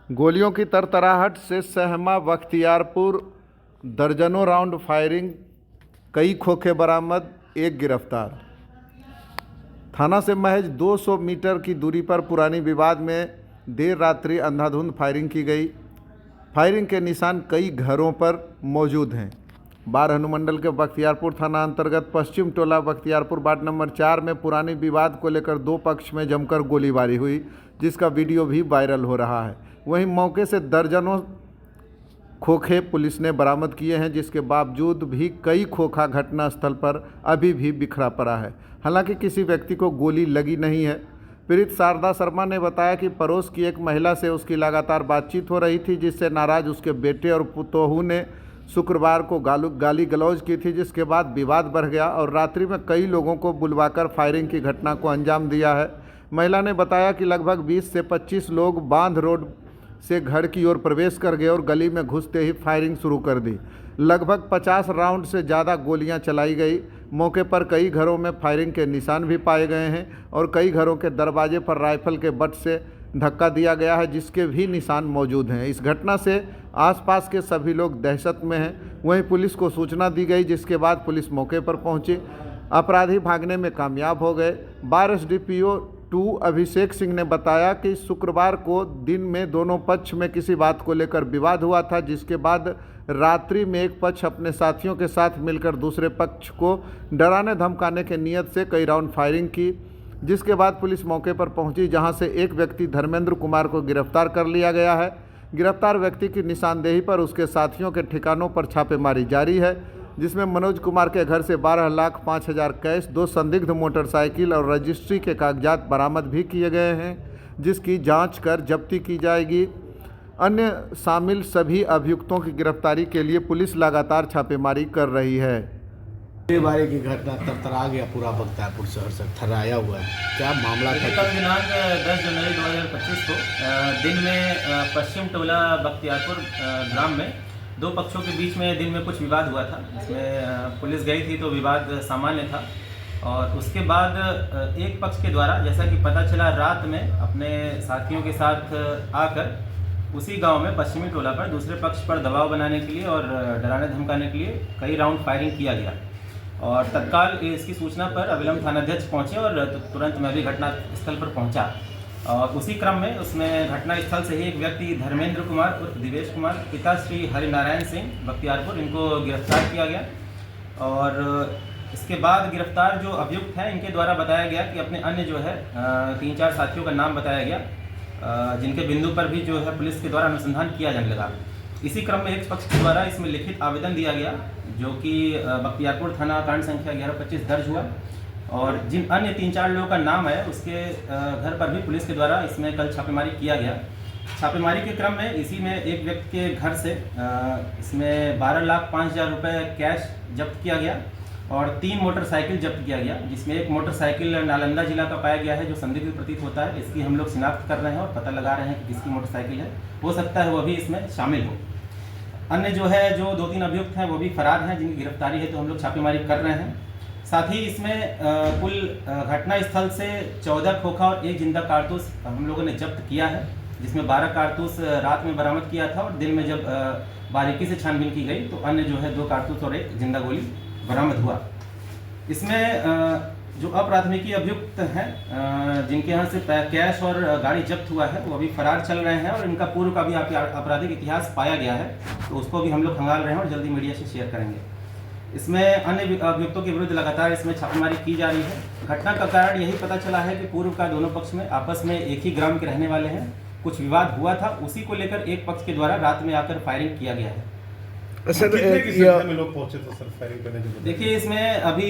गोलियों की तरतराहट से सहमा बख्तियारपुर, दर्जनों राउंड फायरिंग, कई खोखे बरामद, एक गिरफ्तार। थाना से महज 200 मीटर की दूरी पर पुरानी विवाद में देर रात्रि अंधाधुंध फायरिंग की गई। फायरिंग के निशान कई घरों पर मौजूद हैं। बार अनुमंडल के बख्तियारपुर थाना अंतर्गत पश्चिम टोला बख्तियारपुर वार्ड नंबर 4 में पुरानी विवाद को लेकर दो पक्ष में जमकर गोलीबारी हुई, जिसका वीडियो भी वायरल हो रहा है। वहीं मौके से दर्जनों खोखे पुलिस ने बरामद किए हैं, जिसके बावजूद भी कई खोखा घटनास्थल पर अभी भी बिखरा पड़ा है। हालांकि किसी व्यक्ति को गोली लगी नहीं है। पीड़ित शारदा शर्मा ने बताया कि पड़ोस की एक महिला से उसकी लगातार बातचीत हो रही थी, जिससे नाराज उसके बेटे और पुतोहू ने शुक्रवार को गाली गलौज की थी, जिसके बाद विवाद बढ़ गया और रात्रि में कई लोगों को बुलवाकर फायरिंग की घटना को अंजाम दिया है। महिला ने बताया कि लगभग 20 से 25 लोग बांध रोड से घर की ओर प्रवेश कर गए और गली में घुसते ही फायरिंग शुरू कर दी। लगभग 50 राउंड से ज़्यादा गोलियां चलाई गई। मौके पर कई घरों में फायरिंग के निशान भी पाए गए हैं और कई घरों के दरवाजे पर राइफल के बट से धक्का दिया गया है, जिसके भी निशान मौजूद हैं। इस घटना से आसपास के सभी लोग दहशत में हैं। वहीं पुलिस को सूचना दी गई, जिसके बाद पुलिस मौके पर पहुंची। अपराधी भागने में कामयाब हो गए। बार एसडीपीओ 2 अभिषेक सिंह ने बताया कि शुक्रवार को दिन में दोनों पक्ष में किसी बात को लेकर विवाद हुआ था, जिसके बाद रात्रि में एक पक्ष अपने साथियों के साथ मिलकर दूसरे पक्ष को डराने धमकाने के नियत से कई राउंड फायरिंग की, जिसके बाद पुलिस मौके पर पहुंची, जहां से एक व्यक्ति धर्मेंद्र कुमार को गिरफ्तार कर लिया गया है। गिरफ्तार व्यक्ति की निशानदेही पर उसके साथियों के ठिकानों पर छापेमारी जारी है, जिसमें मनोज कुमार के घर से 12,05,000 कैश, 2 संदिग्ध मोटरसाइकिल और रजिस्ट्री के कागजात बरामद भी किए गए हैं, जिसकी जांच कर जब्ती की जाएगी। अन्य शामिल सभी अभियुक्तों की गिरफ्तारी के लिए पुलिस लगातार छापेमारी कर रही है। गोलीबारी की घटना तरतरा गया पूरा बख्तियारपुर शहर से थर्राया हुआ है। क्या मामला था? कल दिनांक 10 जनवरी 2025 को दिन में पश्चिम टोला बख्तियारपुर ग्राम में दो पक्षों के बीच में दिन में कुछ विवाद हुआ था, जिसमें पुलिस गई थी तो विवाद सामान्य था। और उसके बाद एक पक्ष के द्वारा, जैसा कि पता चला, रात में अपने साथियों के साथ आकर उसी गांव में पश्चिमी टोला पर दूसरे पक्ष पर दबाव बनाने के लिए और डराने धमकाने के लिए कई राउंड फायरिंग किया गया। और तत्काल इसकी सूचना पर अविलंब थानाध्यक्ष पहुंचे और तुरंत मैं भी घटनास्थल पर पहुंचा। और उसी क्रम में उसमें घटनास्थल से ही एक व्यक्ति धर्मेंद्र कुमार उर्फ दिवेश कुमार, पिता श्री हरिनारायण सिंह बख्तियारपुर, इनको गिरफ्तार किया गया। और इसके बाद गिरफ्तार जो अभियुक्त हैं, इनके द्वारा बताया गया कि अपने अन्य जो है 3-4 साथियों का नाम बताया गया, जिनके बिंदु पर भी जो है पुलिस के द्वारा अनुसंधान किया जाने लगा। इसी क्रम में एक पक्ष के द्वारा इसमें लिखित आवेदन दिया गया, जो कि बख्तियारपुर थाना कांड संख्या 1125 दर्ज हुआ। और जिन अन्य 3-4 लोगों का नाम है, उसके घर पर भी पुलिस के द्वारा इसमें कल छापेमारी किया गया। छापेमारी के क्रम में इसी में एक व्यक्ति के घर से इसमें 12,05,000 रुपये कैश जब्त किया गया और 3 मोटरसाइकिल जब्त किया गया, जिसमें एक मोटरसाइकिल नालंदा जिला का पाया गया है, जो संदिग्ध प्रतीत होता है। इसकी हम लोग शिनाख्त कर रहे हैं और पता लगा रहे हैं कि किसकी मोटरसाइकिल है। हो सकता है वो भी इसमें शामिल हो। अन्य जो है, जो 2-3 अभियुक्त हैं, वो भी फरार हैं, जिनकी गिरफ्तारी है तो हम लोग छापेमारी कर रहे हैं। साथ ही इसमें कुल घटनास्थल से 14 खोखा और 1 जिंदा कारतूस हम लोगों ने जब्त किया है, जिसमें 12 कारतूस रात में बरामद किया था और दिन में जब बारीकी से छानबीन की गई तो अन्य जो है 2 कारतूस और 1 जिंदा गोली बरामद हुआ। इसमें जो अप्राथमिकी अभियुक्त हैं, जिनके यहाँ से कैश और गाड़ी जब्त हुआ है, वो अभी फरार चल रहे हैं और इनका पूर्व का भी आपराधिक इतिहास पाया गया है, तो उसको भी हम लोग खंगाल रहे हैं और जल्दी मीडिया से शेयर करेंगे। इसमें अन्य अभियुक्तों के विरुद्ध लगातार इसमें छापेमारी की जा रही है। घटना का कारण यही पता चला है कि पूर्व का दोनों पक्ष में आपस में एक ही ग्राम के रहने वाले हैं, कुछ विवाद हुआ था, उसी को लेकर एक पक्ष के द्वारा रात में आकर फायरिंग किया गया है। सर, कितने की संख्या में लोग पहुंचे थे सर फायरिंग करने के लिए? देखिए, इसमें अभी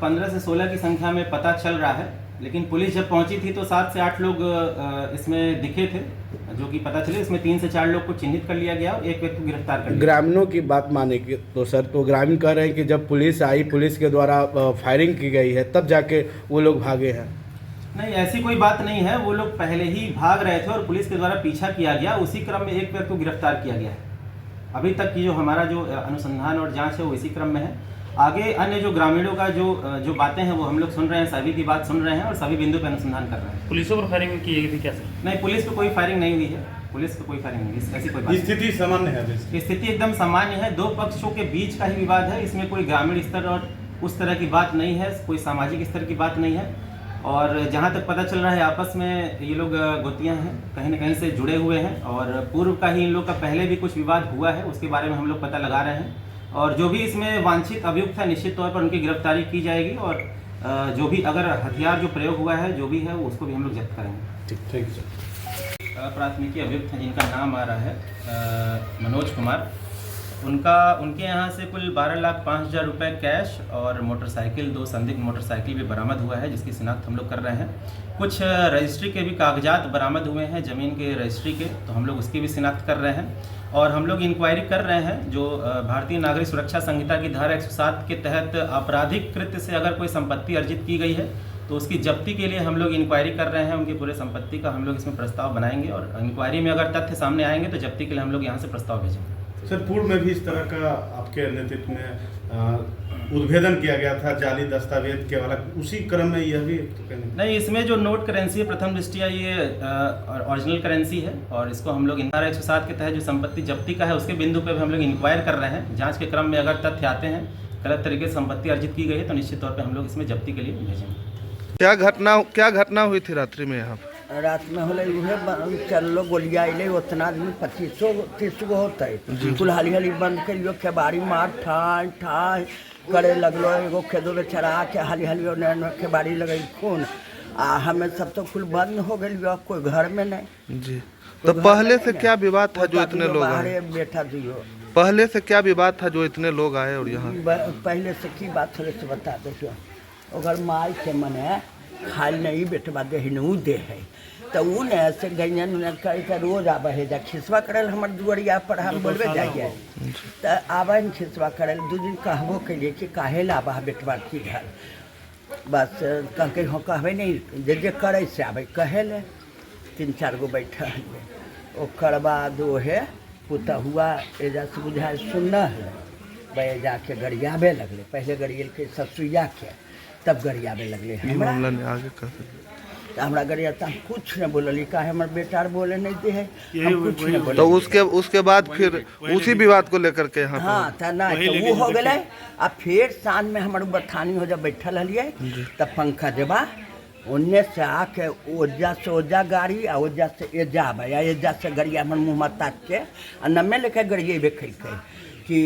15 से 16 की संख्या में पता चल रहा है, लेकिन पुलिस जब पहुंची थी तो 7 से 8 लोग इसमें दिखे थे, जो कि पता चले। इसमें 3 से 4 लोग को चिन्हित कर लिया गया और एक व्यक्ति को गिरफ्तार कर लिया। ग्रामीणों की बात माने की तो सर, तो ग्रामीण कह रहे हैं कि जब पुलिस आई, पुलिस के द्वारा फायरिंग की गई है, तब जाके वो लोग भागे हैं। नहीं, ऐसी कोई बात नहीं है। वो लोग पहले ही भाग रहे थे और पुलिस के द्वारा पीछा किया गया। उसी क्रम में एक व्यक्ति को गिरफ्तार किया गया है। अभी तक की जो हमारा जो अनुसंधान और जांच है वो इसी क्रम में है। आगे अन्य जो ग्रामीणों का जो बातें हैं वो हम लोग सुन रहे हैं, सभी की बात सुन रहे हैं और सभी बिंदु पर अनुसंधान कर रहे हैं। पुलिसों पर फायरिंग की गई थी क्या सर? नहीं, पुलिस पर कोई फायरिंग नहीं हुई है। पुलिस को कोई फायरिंग नहीं, ऐसी कोई बात नहीं। स्थिति सामान्य है अभी? स्थिति एकदम सामान्य है, दो पक्षों के बीच का ही विवाद है, इसमें कोई ग्रामीण स्तर और उस तरह की बात नहीं है, कोई सामाजिक स्तर की बात नहीं है। और जहाँ तक पता चल रहा है आपस में ये लोग गोतियाँ हैं, कहीं न कहीं से जुड़े हुए हैं और पूर्व का ही इन लोग का पहले भी कुछ विवाद हुआ है, उसके बारे में हम लोग पता लगा रहे हैं। और जो भी इसमें वांछित अभियुक्त है निश्चित तौर पर उनकी गिरफ्तारी की जाएगी और जो भी अगर हथियार जो प्रयोग हुआ है जो भी है उसको भी हम लोग जब्त करेंगे। ठीक है सर। प्राथमिकी अभियुक्त हैं जिनका नाम आ रहा है मनोज कुमार, उनके यहाँ से कुल 12,05,000 रुपये कैश और मोटरसाइकिल, 2 संदिग्ध मोटरसाइकिल भी बरामद हुआ है जिसकी शिनाख्त हम लोग कर रहे हैं। कुछ रजिस्ट्री के भी कागजात बरामद हुए हैं, ज़मीन के रजिस्ट्री के, तो हम लोग उसकी भी शिनाख्त कर रहे हैं। और हम लोग इंक्वायरी कर रहे हैं जो भारतीय नागरिक सुरक्षा संहिता की धारा 107 के तहत आपराधिक कृत्य से अगर कोई संपत्ति अर्जित की गई है तो उसकी जब्ती के लिए हम लोग इंक्वायरी कर रहे हैं। उनकी पूरे संपत्ति का हम लोग इसमें प्रस्ताव बनाएंगे और इंक्वायरी में अगर तथ्य सामने आएंगे तो जब्ती के लिए हम लोग यहाँ से प्रस्ताव भेजेंगे। सर, पूर्व में भी इस तरह का आपके नेतृत्व में उद्भेदन किया गया था, जाली दस्तावेज के वाला, उसी क्रम में यह भी तो नहीं, इसमें जो नोट करेंसी है प्रथम दृष्टिया ये ओरिजिनल करेंसी है और इसको हम लोग धारा 107 के तहत जो संपत्ति जब्ती का है उसके बिंदु पे भी हम लोग इंक्वायर कर रहे हैं। जांच के क्रम में अगर तथ्य आते हैं गलत तरीके से संपत्ति अर्जित की गई है तो निश्चित तौर पर हम लोग इसमें जब्ती के लिए भेजेंगे। क्या घटना हुई थी रात्रि में यहाँ पे? रात में होले उहे चलो गोलियाँ अले उतना आदमी 25-30 गो होता है, कुल हाली हाली बंद करियो, केबाड़ी मार ठाई ठाई करे लगलो, एगो खेदो में चढ़ा के हाली हाली केबाड़ी लगई खून आ हमें सब तो कुल बंद हो गई, कोई घर में नहीं जी। तो पहले से क्या विवाद था जो इतने लोग आए? बैठा दियो, पहले से क्या विवाद था जो इतने लोग आए और यहाँ? पहले से की बात थोड़े से बता दो। अगर माई के मने खाल नहीं बेटवा दे नू दे है तो ऊ ने से गैयन करके रोज आबे है, जा खिसवा करल हमर दुआरिया पर हम बोलबे जाइए तो आबे न खिसवा करल, 2 दिन कहबो कैलिए कि काहे लाबा बेटवा की घर, बस कहके हो कहबे नहीं जे करे से आबे कहे ले। 3-4 गो बैठा है, ओकर बाद है पुता हुआ एजा से बुझाए सुनना है बे जाके गरियाबे लगले, पहले गरियल के ससुइया के तब गरियाबे लगले आगे कर हमरा गरिया तो कुछ नहीं बोलली, का हमर बेटा बोले नहीं दे है, हम कुछ नहीं बोले। तो उसके बाद फिर उसी विवाद को लेकर के यहाँ हाँ तो ना तो वो हो गए। अब फिर शाम में हमारे बथानी हो जब बैठल हलिए तब पंखा जबा उन्ने से आके ओजा से ओजा गाड़ी आ ओजा से एजा आबे, एजा से गरिया हमर मुँह में ताक के आ नमे लेके गरिए बेखे कि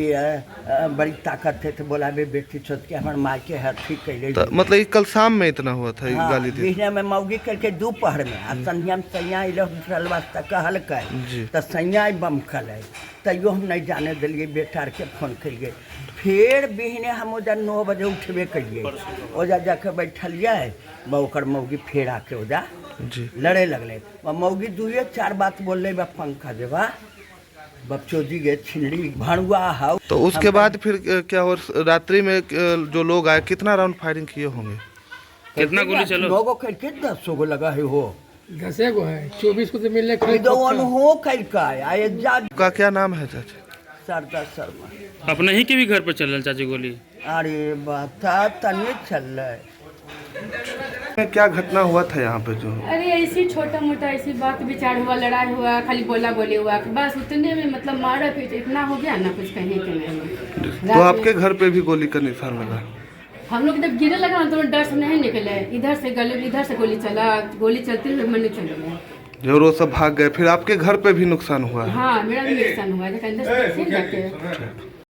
बड़ी ताकत है तो बोला बे बेटी छोट के हमारे माँ के हाथ ठीक कैले। तो मतलब ये कल शाम में इतना हुआ था? हाँ, गाली दी में मौगी करके दोपहर में आ संध्या में सैया वास्ता कहल तो सैया बम खल है तैयो हम नहीं जाने दिलिए, बेटा के फोन करिए। फिर बिहने हम ओजा 9 बजे उठबे करिए, ओजा जाके बैठलिए ओकर मौगी फिर आके ओजा लड़े लगले, मौगी 2-4 बात बोल रहे पंखा देवा बच्चोजी गए छिड़ी भणुआ हाउ। तो उसके बाद फिर क्या हो, रात्रि में जो लोग आए कितना राउंड फायरिंग किए होंगे? कितना गोली चलो? 9 गो करके 10 गो लगा है हो, 10 गो है, 24 को तो मिलने हो कल का आए जा का क्या नाम है चाचा? सरदार शर्मा। अपने ही के भी घर पर चल चाची गोली? अरे बता तनी चल रहा क्या घटना हुआ था यहाँ पे जो? अरे ऐसी छोटा मोटा ऐसी बात विचार हुआ, लड़ाई हुआ, खाली बोला बोले हुआ, बस उतने में मतलब मारा पीट इतना हो गया ना, कुछ कहने के नहीं। तो आपके घर पे भी गोली का निशान लगा? हम लोग जब गिरने लगा तो डर से नहीं निकले, इधर से गले इधर से गोली चला, गोली चलते हुए मन चल गया जो वो सब भाग गए। फिर आपके घर पे भी नुकसान हुआ? हाँ मेरा भी नुकसान हुआ।